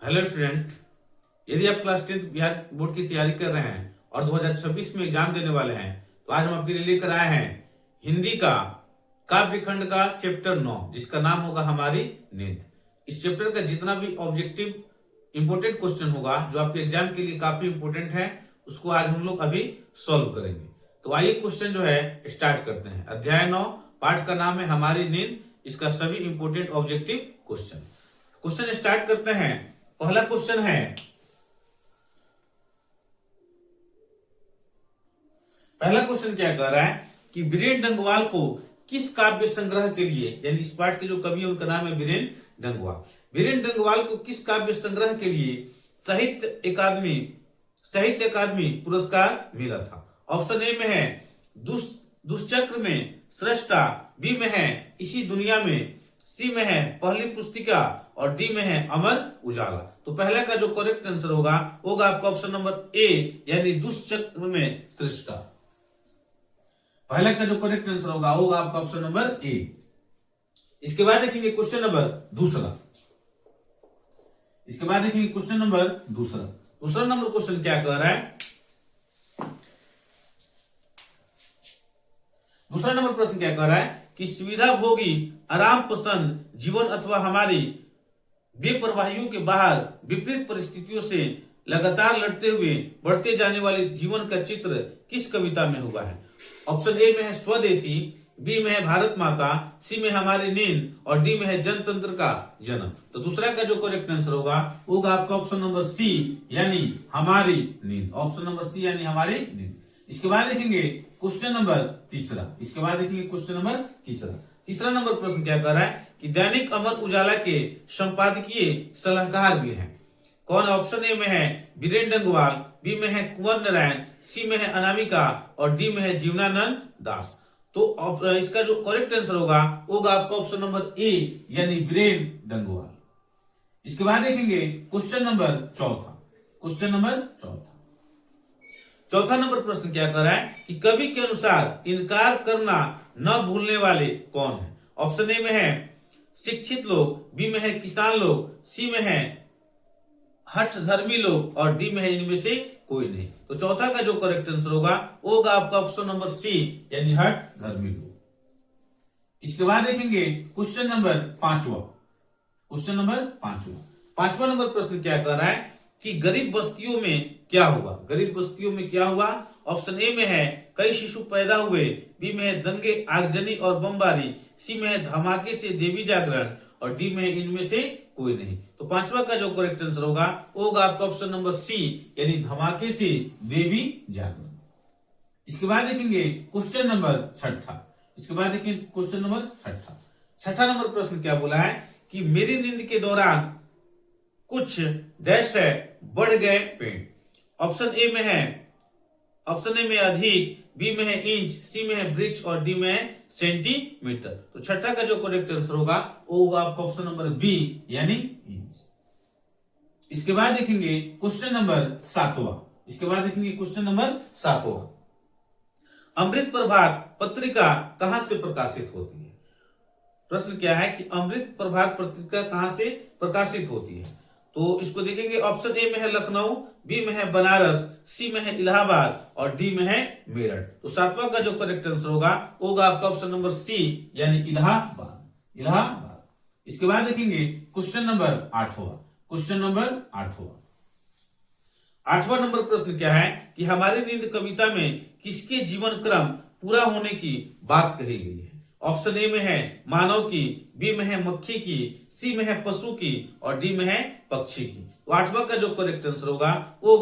Hello student, यदि आप class 10th Bihar board की तैयारी कर रहे हैं और 2026 में एग्जाम देने वाले हैं तो आज हम आपके लिए लेकर आए हैं हिंदी का काव्य खंड का चैप्टर 9 जिसका नाम होगा हमारी नींद। इस चैप्टर का जितना भी ऑब्जेक्टिव इंपोर्टेंट क्वेश्चन होगा जो आपके एग्जाम के लिए काफी इंपोर्टेंट है उसको आज हम लोग अभी सॉल्व करेंगे। तो आइए क्वेश्चन जो है स्टार्ट करते हैं। अध्याय 9 पाठ का नाम है हमारी नींद, इसका सभी इंपोर्टेंट ऑब्जेक्टिव क्वेश्चन स्टार्ट करते हैं। पहला क्वेश्चन है, पहला क्वेश्चन क्या कह रहा है कि बीरेन डंगवाल को किस काव्य संग्रह के लिए, यानी इस पाठ के जो कवि है उनका नाम है बीरेन डंगवाल। बीरेन डंगवाल को किस काव्य संग्रह के लिए साहित्य अकादमी पुरस्कार मिला था? ऑप्शन ए में है दुष्चक्र में सृष्टा, बी में है इसी दुनिया में, सी में है पहली पुस्तिका और डी में है अमर उजाला। तो पहला का जो करेक्ट आंसर होगा आपका ऑप्शन नंबर ए यानी दुष्चक्र में सृष्टा। पहला का जो करेक्ट आंसर होगा आपका ऑप्शन नंबर ए। इसके बाद देखेंगे क्वेश्चन नंबर दूसरा। दूसरा नंबर क्वेश्चन क्या कह रहा है? दूसरा नंबर प्रश्न क्या कह रहा है कि सुविधा भोगी आराम पसंद जीवन अथवा हमारी बेपरवाहियों के बाहर विपरीत परिस्थितियों से लगातार लड़ते हुए बढ़ते जाने वाले जीवन का चित्र किस कविता में हुआ है? ऑप्शन ए में है स्वदेशी, बी में है भारत माता, सी में हमारी नींद और डी में है जनतंत्र का जन्म। तो दूसरा का जो करेक्ट आंसर होगा आपका ऑप्शन नंबर सी यानी हमारी नींद। ऑप्शन नंबर सी यानी हमारी नींद। इसके बाद देखेंगे क्वेश्चन नंबर तीसरा। तीसरा नंबर प्रश्न क्या कर रहा है कि दैनिक अमर उजाला के संपादकीय सलाहकार भी हैं। कौन? ऑप्शन ए में है बीरेन डंगवाल, बी में है कुंवर नारायण, सी में है अनामिका और डी में है जीवनानंद दास। तो इसका जो करेक्ट आंसर होगा आपका ऑप्शन नंबर ए यानी बीरेन डंगवाल। इसके बाद देखेंगे क्वेश्चन नंबर चौथा नंबर प्रश्न क्या कर रहा है कि कवि के अनुसार इनकार करना न भूलने वाले कौन है? ऑप्शन ए में है शिक्षित लोग, बी में है किसान लोग, सी में है हठ धर्मी लोग और डी में है इनमें से कोई नहीं। तो चौथा का जो करेक्ट आंसर होगा आपका ऑप्शन नंबर सी यानी हठ धर्मी लोग। इसके बाद देखेंगे क्वेश्चन नंबर पांचवा नंबर प्रश्न क्या कर रहा है कि गरीब बस्तियों में क्या हुआ? ऑप्शन ए में है कई शिशु पैदा हुए, बी में है दंगे आगजनी और बमबारी, सी में है धमाके से देवी जागरण और डी में है इनमें से कोई नहीं। तो पांचवा का जो करेक्ट आंसर होगा आपका ऑप्शन नंबर सी यानी धमाके से देवी जागरण। इसके बाद देखेंगे क्वेश्चन नंबर छठा नंबर प्रश्न क्या बोला है कि मेरी नींद के दौरान कुछ डैश है बढ़ गए पेड़। ऑप्शन ए में अधिक, बी में है इंच, सी में है वृक्ष और डी में है सेंटीमीटर। तो छठा का जो करेक्ट आंसर होगा आपका ऑप्शन नंबर बी यानी इंच। इसके बाद देखेंगे क्वेश्चन नंबर सातवां। अमृत प्रभात पत्रिका कहां से प्रकाशित होती है? प्रश्न क्या है कि अमृत प्रभात पत्रिका कहां से प्रकाशित होती है? तो इसको देखेंगे। ऑप्शन ए में है लखनऊ, बी में है बनारस, सी में है इलाहाबाद और डी में है मेरठ। तो सातवां का जो करेक्ट आंसर होगा आपका ऑप्शन नंबर सी यानी इलाहाबाद। इसके बाद देखेंगे क्वेश्चन नंबर आठवां नंबर प्रश्न क्या है कि हमारी नींद कविता में किसके जीवन क्रम पूरा होने की बात कही गई है? ऑप्शन ए में है मानव की, बी में है मक्खी की, सी में है पशु की और डी में है पक्षी की। तो आठवां का जो करेक्ट आंसर होगा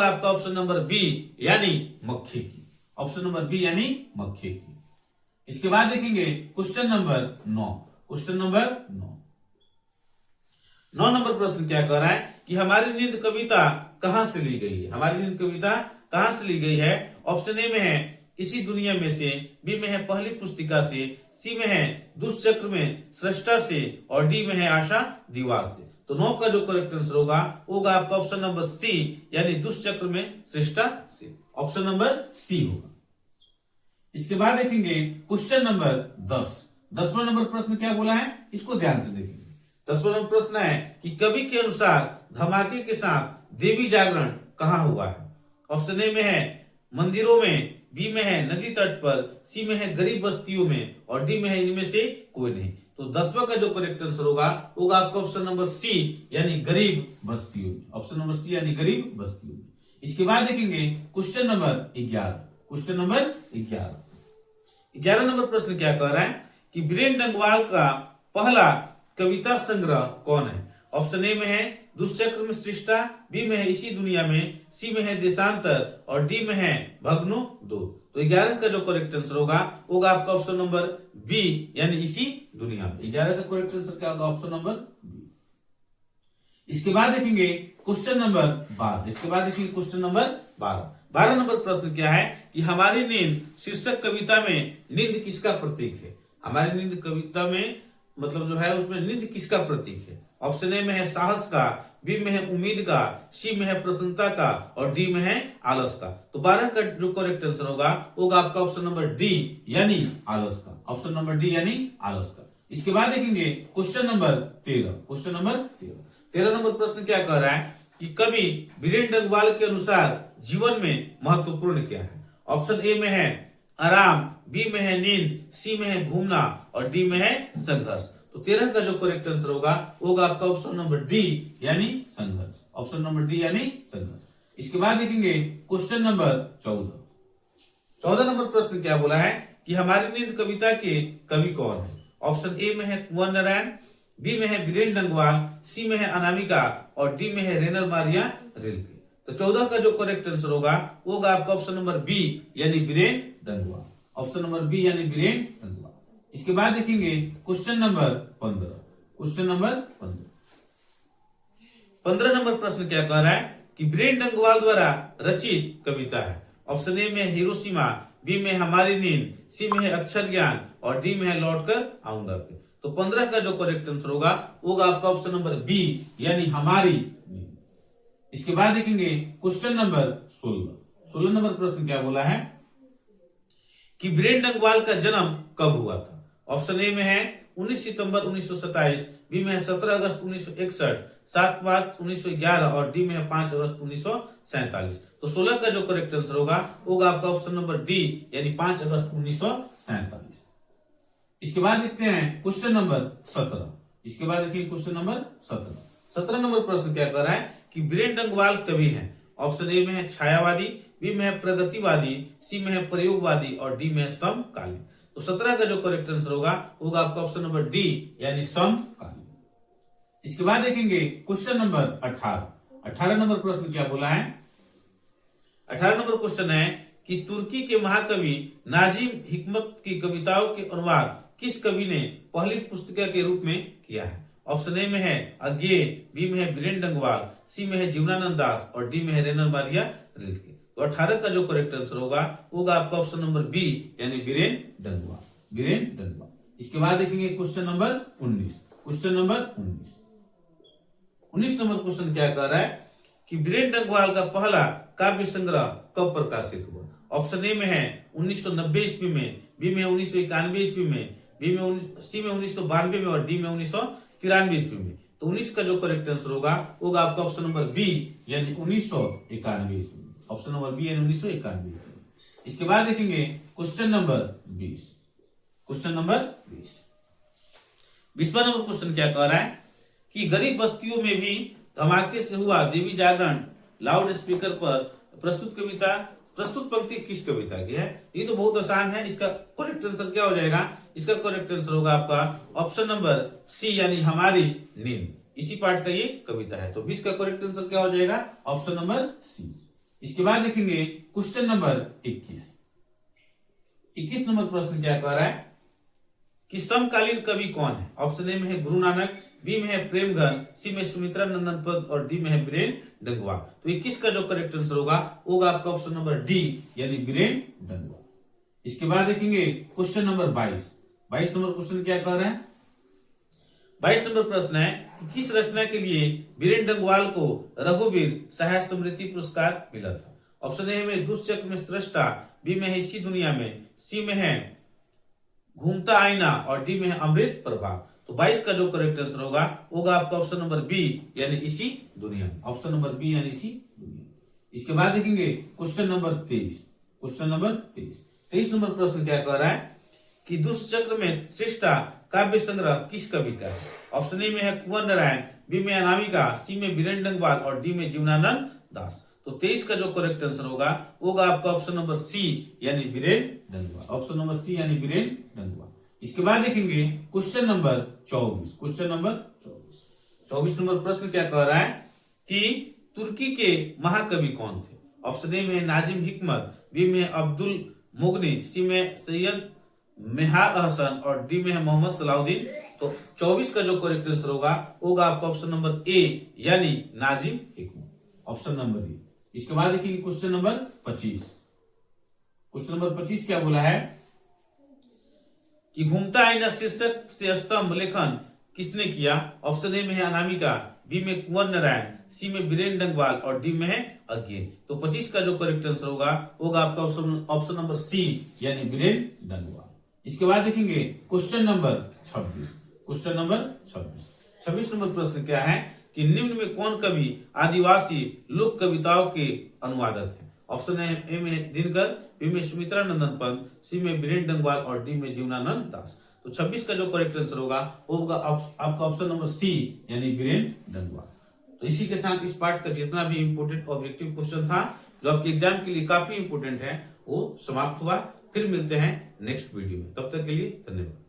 आपका ऑप्शन नंबर बी यानी मक्खी की। ऑप्शन नंबर बी यानी मक्खी की। इसके बाद देखेंगे क्वेश्चन नंबर 9 नंबर प्रश्न क्या कह रहा है कि हमारी नींद कविता कहां से ली गई है? ऑप्शन ए में है इसी दुनिया में से, बी में है पहली पुस्तिका से, सी में है दुष्चक्र में सृष्टा से और डी में है आशा दीवार से। तो 9 का जो करेक्ट आंसर होगा आपका ऑप्शन नंबर सी यानी दुष्चक्र में सृष्टा से। ऑप्शन नंबर सी होगा। इसके बाद देखेंगे क्वेश्चन नंबर 10। 10वां नंबर प्रश्न क्या बोला है इसको ध्यान से देखेंगे। 10वां नंबर प्रश्न है कि कवि के अनुसार धमाके के साथ देवी जागरण कहाँ हुआ है? ऑप्शन ए में है मंदिरों में, बी में है नदी तट पर, सी में है गरीब बस्तियों में और डी में है इनमें से कोई नहीं। तो 10वां का जो करेक्ट आंसर होगा आपका ऑप्शन नंबर सी यानी गरीब बस्तियों में। ऑप्शन नंबर सी यानी गरीब बस्तियों में। इसके बाद देखेंगे question number 11। Question number 11 number प्रश्न क्या कह रहा है कि बीरेन डंगवाल का पहला कविता संग्रह कौन है? ऑप्शन ए में है दुष्चक्र में सृष्टा, बी में है इसी दुनिया में, सी में है देशांतर और डी में है भग्नो दो। तो 11 का जो करेक्ट आंसर होगा आपका ऑप्शन नंबर बी यानी इसी दुनिया में। 11 का करेक्ट आंसर क्या होगा? Option number B. इसके बाद देखेंगे क्वेश्चन नंबर 12। इसके बाद देखेंगे क्वेश्चन नंबर 12 नंबर प्रश्न क्या है कि हमारी नींद शीर्षक कविता में नींद किसका प्रतीक है? हमारी नींद कविता में मतलब जो है उसमें नींद किसका प्रतीक है? ऑप्शन ए में है साहस का, बी में है उम्मीद का, सी में है प्रसन्नता का और डी में है आलस का। तो 12 का जो करेक्ट आंसर होगा आपका ऑप्शन नंबर डी यानी आलस का। ऑप्शन नंबर डी यानी आलस का। इसके बाद देखेंगे question number 13। Question number 13 number प्रश्न क्या कह रहा है कि कवि बीरेन डंगवाल के अनुसार जीवन में महत्वपूर्ण क्या है? ऑप्शन ए में है आराम, बी में है नींद, सी में है घूमना और डी में है संघर्ष। तो 13 का जो करेक्ट आंसर होगा आपका ऑप्शन नंबर डी यानी संघर्ष। ऑप्शन नंबर डी यानी संघर्ष। इसके बाद देखेंगे क्वेश्चन नंबर 14 नंबर प्रश्न क्या बोला है कि हमारी नींद कविता के कवि कौन है? ऑप्शन ए में है कुंवर नारायण, बी में है बीरेन डंगवाल, सी में है अनामिका और डी में है रेनर मारिया रिल्के। तो 14 का जो करेक्ट आंसर होगा आपका ऑप्शन नंबर बी यानी Biren Dangwal. Option number B यानी बीरेन डंगवाल। इसके बाद देखेंगे question number 15। Question number 15 number प्रश्न क्या कह रहा है कि बीरेन डंगवाल द्वारा रचित कविता है। ऑप्शन ए में हिरोशिमा, बी में हमारी नींद, सी में है अक्षर ज्ञान और डी में है लौटकर आऊंगा। तो 15 का जो करेक्ट आंसर होगा आपका ऑप्शन नंबर बी यानी हमारी नींद। इसके बाद देखेंगे क्वेश्चन नंबर 16 नंबर प्रश्न क्या बोला है कि बीरेन डंगवाल का जन्म कब हुआ था? ऑप्शन ए में है 19 सितंबर 1927, बी में है 17 अगस्त 1961, 7 मार्च 1911 और डी में है 5 अगस्त 1947। तो 16 का जो करेक्ट आंसर होगा आपका ऑप्शन नंबर डी यानी 5 अगस्त 1947। इसके बाद देखते हैं क्वेश्चन नंबर 17। इसके बाद देखिए क्वेश्चन नंबर 17 नंबर प्रश्न क्या कर रहा है कि बीरेन डंगवाल कवि हैं। ऑप्शन ए में है छायावादी, बी में है प्रगतिवादी, सी में है प्रयोगवादी और डी में है समकालीन। तो 17 का जो करेक्ट आंसर होगा आपका ऑप्शन नंबर डी यानी समकालीन। इसके बाद देखेंगे क्वेश्चन नंबर 18 नंबर प्रश्न क्या बोला है? 18 नंबर क्वेश्चन है कि तुर्की के महाकवि नाजिम हिकमत की कविताओं के अनुवाद किस कवि ने पहली पुस्तिका के रूप में किया है? ऑप्शन ए में है अज्ञेय, बी में है बीरेन डंगवाल, सी में है जीवनानंद दास और डी में है रेनर मारिया रिल्के। तो 18 का जो करेक्ट आंसर होगा आपका ऑप्शन नंबर बी यानी बीरेन डंगवाल। इसके बाद देखेंगे question number 19। Question number 19 number question क्या कह रहा है कि बीरेन डंगवाल का पहला काव्य संग्रह कब प्रकाशित हुआ? ऑप्शन ए में है 1990 ईस्वी में, बी में 1991 ईस्वी में, सी में 1992 में और डी में 1993 ईस्वी में। तो 19 का जो करेक्ट आंसर होगा आपका ऑप्शन नंबर बी यानी 1991 ईस्वी में। ऑप्शन नंबर बी यानी 1991। इसके बाद देखेंगे क्वेश्चन नंबर 20। क्वेश्चन नंबर 20वां नंबर क्वेश्चन क्या कह रहा है कि गरीब बस्तियों में भी धमाके से हुआ देवी जागरण लाउड स्पीकर पर प्रस्तुत पंक्ति किस कविता की है? ये तो बहुत आसान है। इसका करेक्ट आंसर क्या हो जाएगा? इसका करेक्ट आंसर होगा आपका ऑप्शन नंबर सी यानी हमारी नींद। इसी पार्ट का ये कविता है। तो 20 का करेक्ट आंसर क्या हो जाएगा? Option number C. इसके बाद देखेंगे क्वेश्चन नंबर 21 नंबर प्रश्न क्या कह रहा है कि समकालीन कवि कौन है? ऑप्शन ए में है गुरु नानक, बी में है प्रेमघन, सी में सुमित्रा नंदन पद और डी में है बीरेन डंगवाल। तो 21 का जो करेक्ट आंसर होगा आपका ऑप्शन नंबर डी यानी बीरेन डंगवाल। इसके बाद देखेंगे क्वेश्चन नंबर 22 नंबर क्वेश्चन क्या कह रहा है? 22 नंबर प्रश्न है कि किस रचना के लिए बीरेन डंगवाल को रघुवीर साहित्य स्मृति पुरस्कार मिला था? ऑप्शन ए में दुष्चक्र में सृष्टा, बी में है इसी दुनिया में, सी में है घूमता आईना और डी में है अमृत प्रभा। तो 22 का जो करेक्ट आंसर होगा आपका ऑप्शन नंबर बी यानी इसी दुनिया में। ऑप्शन नंबर बी यानी इसी दुनिया में। इसके बाद देखेंगे question number 23। Question number 23 number प्रश्न क्या कह रहा है कि दुष्चक्र में श्रेष्ठा काव्य संग्रह किस कवि का है? ऑप्शन ए में है कुंवर नारायण, बी में अनामिका, सी में बीरेन डंगवाल और डी में जीवनानंद दास। तो 23 का जो करेक्ट आंसर होगा आपका ऑप्शन नंबर सी यानी Biren Dangwal. Option number C यानी बीरेन डंगवाल। इसके बाद देखेंगे question number 24। Question number 24 number प्रश्न क्या कह रहा है कि तुर्की के महाकवि कौन थे? ऑप्शन ए में नाजिम हिकमत, बी में अब्दुल मुगनी, सी में सैयद मेहार अहसन और डी में है मोहम्मद सलाउद्दीन। तो 24 का जो करेक्ट आंसर होगा आपका ऑप्शन नंबर ए यानी नाजिम हिकमत। Option number A. इसके बाद देखिए क्वेश्चन नंबर 25। क्वेश्चन नंबर 25 क्या बोला है कि घूमता आईना शीर्षक से स्तंभ लेखन किसने किया? ऑप्शन ए में है अनामिका, बी में कुंवर नारायण, सी में बीरेन डंगवाल और डी में है अज्ञे। तो 25 का जो करेक्ट आंसर होगा आपका ऑप्शन नंबर सी यानी बीरेन डंगवाल। इसके बाद देखेंगे question number 26। Question number 26 number प्रश्न क्या है कि निम्न में कौन कवि आदिवासी लोक कविताओं के अनुवादक है? ऑप्शन ए में दिनकर, बी में सुमित्रा नंदन पंत, सी में बीरेन डंगवाल और डी में जीवनानंद दास। तो 26 का जो करेक्ट आंसर होगा आपका ऑप्शन नंबर सी यानी बीरेन डंगवाल। तो इसी के साथ इस पार्ट का जितना भी इंपोर्टेंट ऑब्जेक्टिव क्वेश्चन था जो आपके एग्जाम के लिए काफी इंपोर्टेंट है वो समाप्त हुआ। फिर मिलते हैं नेक्स्ट वीडियो में, तब तक के लिए धन्यवाद।